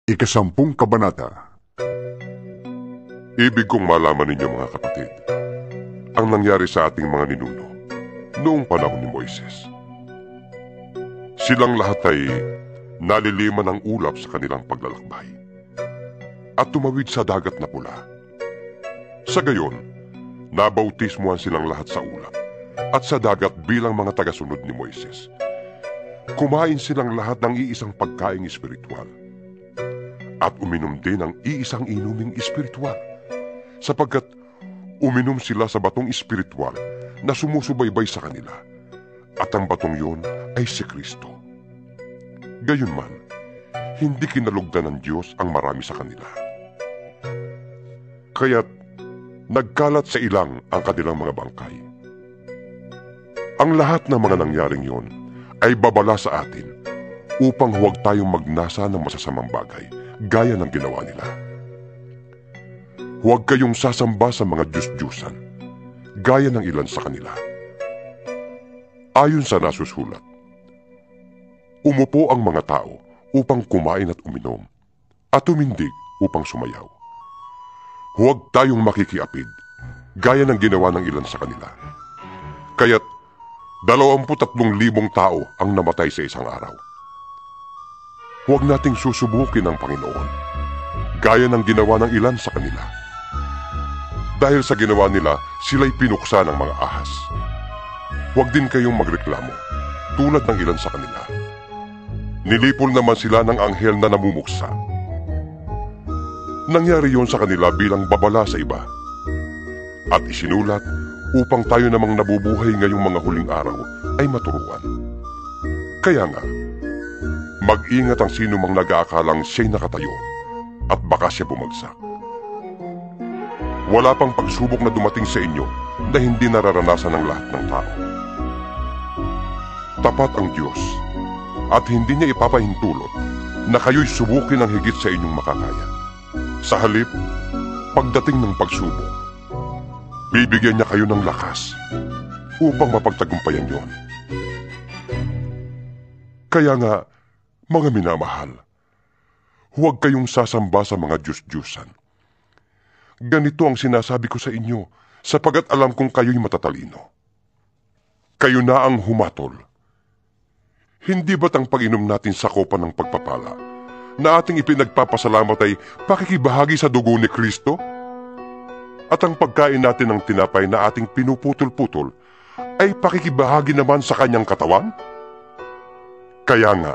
Ikasampung Kabanata. Ibig kong malaman ninyo mga kapatid, ang nangyari sa ating mga ninuno noong panahon ni Moises. Silang lahat ay naliliman ng ulap sa kanilang paglalakbay at tumawid sa dagat na pula. Sa gayon, nabautismuhan silang lahat sa ulap at sa dagat bilang mga tagasunod ni Moises. Kumain silang lahat ng iisang pagkaing espiritual at uminom din ng iisang inuming espiritual, sapagkat uminom sila sa batong espiritual na sumusubaybay sa kanila, at ang batong yun ay si Kristo. Gayunman, hindi kinalugdan ng Diyos ang marami sa kanila. Kaya't nagkalat sa ilang ang kanilang mga bangkay. Ang lahat ng mga nangyaring yon ay babala sa atin upang huwag tayong magnasa ng masasamang bagay gaya ng ginawa nila. Huwag kayong sasamba sa mga Diyos-Diyusan, gaya ng ilan sa kanila. Ayon sa nasusulat, umupo ang mga tao upang kumain at uminom, at tumindig upang sumayaw. Huwag tayong makikiapid, gaya ng ginawa ng ilan sa kanila. Kaya't 23,000 tao ang namatay sa isang araw. Huwag nating susubukin ang Panginoon, gaya ng ginawa ng ilan sa kanila. Dahil sa ginawa nila, sila'y pinuksa ng mga ahas. Huwag din kayong magreklamo, tulad ng ilan sa kanila. Nilipol naman sila ng anghel na namumuksa. Nangyari yon sa kanila bilang babala sa iba, at isinulat upang tayo namang nabubuhay ngayong mga huling araw ay maturuan. Kaya nga, mag-ingat ang sino mang nag-aakalang siya'y nakatayo at baka siya bumagsak. Wala pang pagsubok na dumating sa inyo na hindi nararanasan ng lahat ng tao. Tapat ang Diyos at hindi niya ipapahintulot na kayo'y subukin ng higit sa inyong makakaya. Sa halip, pagdating ng pagsubok, bibigyan niya kayo ng lakas upang mapagtagumpayan yon. Kaya nga, mga minamahal, huwag kayong sasamba sa mga Diyos-Diyusan. Ganito ang sinasabi ko sa inyo, sapagat alam kong kayo'y matatalino. Kayo na ang humatol. Hindi ba't ang pag-inom natin sa kopa ng pagpapala na ating ipinagpapasalamat ay pakikibahagi sa dugo ni Kristo? At ang pagkain natin ng tinapay na ating pinuputol-putol ay pakikibahagi naman sa kanyang katawan? Kaya nga,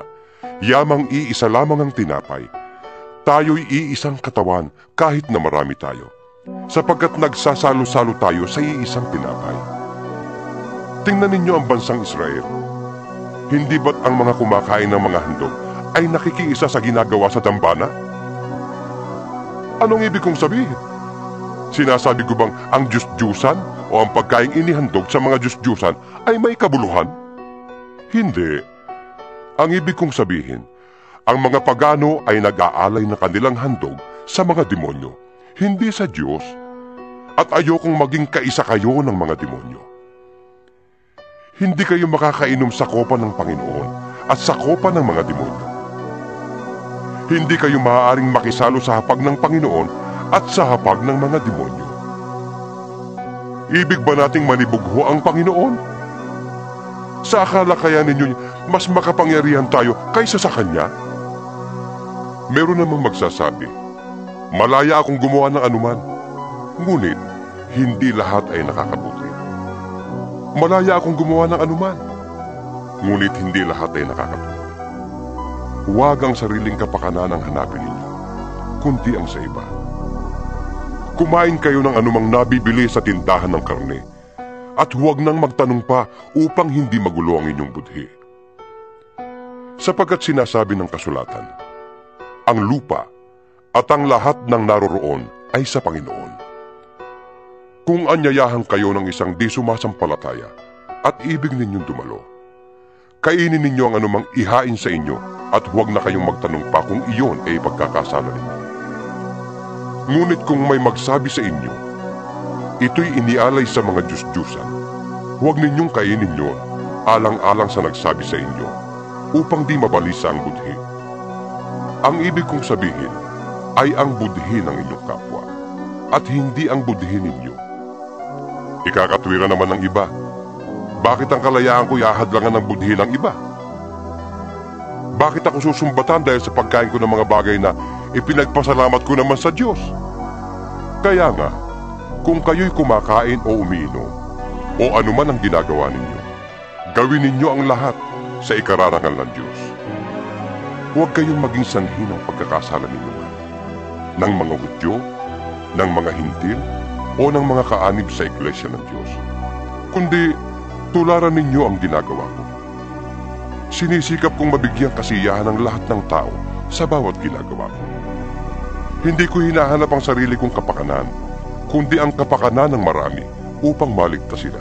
yamang iisa lamang ang tinapay, tayo'y iisang katawan kahit na marami tayo, sapagkat nagsasalo-salo tayo sa iisang tinapay. Tingnan ninyo ang bansang Israel. Hindi ba't ang mga kumakain ng mga handog ay nakikiisa sa ginagawa sa dambana? Anong ibig kong sabihin? Sinasabi ko bang ang Diyos-Diyusan o ang pagkaing inihandog sa mga Diyos-Diyusan ay may kabuluhan? Hindi. Ang ibig kong sabihin, ang mga pagano ay nag-aalay ng kanilang handog sa mga demonyo, hindi sa Diyos, at ayokong maging kaisa kayo ng mga demonyo. Hindi kayo makakainom sa kopa ng Panginoon at sa kopa ng mga demonyo. Hindi kayo maaaring makisalo sa hapag ng Panginoon at sa hapag ng mga demonyo. Ibig ba nating manibugho ang Panginoon? Sa akala kaya ninyo mas makapangyarihan tayo kaysa sa Kanya? Meron namang magsasabi, malaya akong gumawa ng anuman, ngunit hindi lahat ay nakakabuti. Malaya akong gumawa ng anuman, ngunit hindi lahat ay nakakatulong. Huwag ang sariling kapakanan ang hanapin ninyo, kundi ang sa iba. Kumain kayo ng anumang nabibili sa tindahan ng karne, at huwag nang magtanong pa upang hindi magulo ang inyong budhi. Sapagkat sinasabi ng kasulatan, ang lupa at ang lahat ng naroroon ay sa Panginoon. Kung anyayahan kayo ng isang di sumasampalataya at ibig ninyong dumalo, kainin ninyo ang anumang ihain sa inyo at huwag na kayong magtanong pa kung iyon ay pagkakasala ninyo. Ngunit kung may magsabi sa inyo, ito'y inialay sa mga Diyos-Diyusan, huwag ninyong kainin yun, alang-alang sa nagsabi sa inyo, upang di mabalisa ang budhi. Ang ibig kong sabihin ay ang budhi ng inyong kapwa at hindi ang budhi ninyo. Ikakatwira naman ng iba, bakit ang kalayaan ko ihahadlangan ng budhi ng iba? Bakit ako susumbatan dahil sa pagkain ko ng mga bagay na ipinagpasalamat ko naman sa Diyos? Kaya nga, kung kayo'y kumakain o umiinom, o anuman ang ginagawa ninyo, gawin ninyo ang lahat sa ikararangal ng Diyos. Huwag kayong maging sanhi ng pagkakasala ninyo ng mga Hudyo, ng mga Hintil, o ng mga kaanib sa Iglesia ng Diyos. Kundi, tularan ninyo ang ginagawa ko. Sinisikap kong mabigyang kasiyahan ng lahat ng tao sa bawat ginagawa ko. Hindi ko hinahanap ang sarili kong kapakanan, kundi ang kapakanan ng marami upang maligtas sila.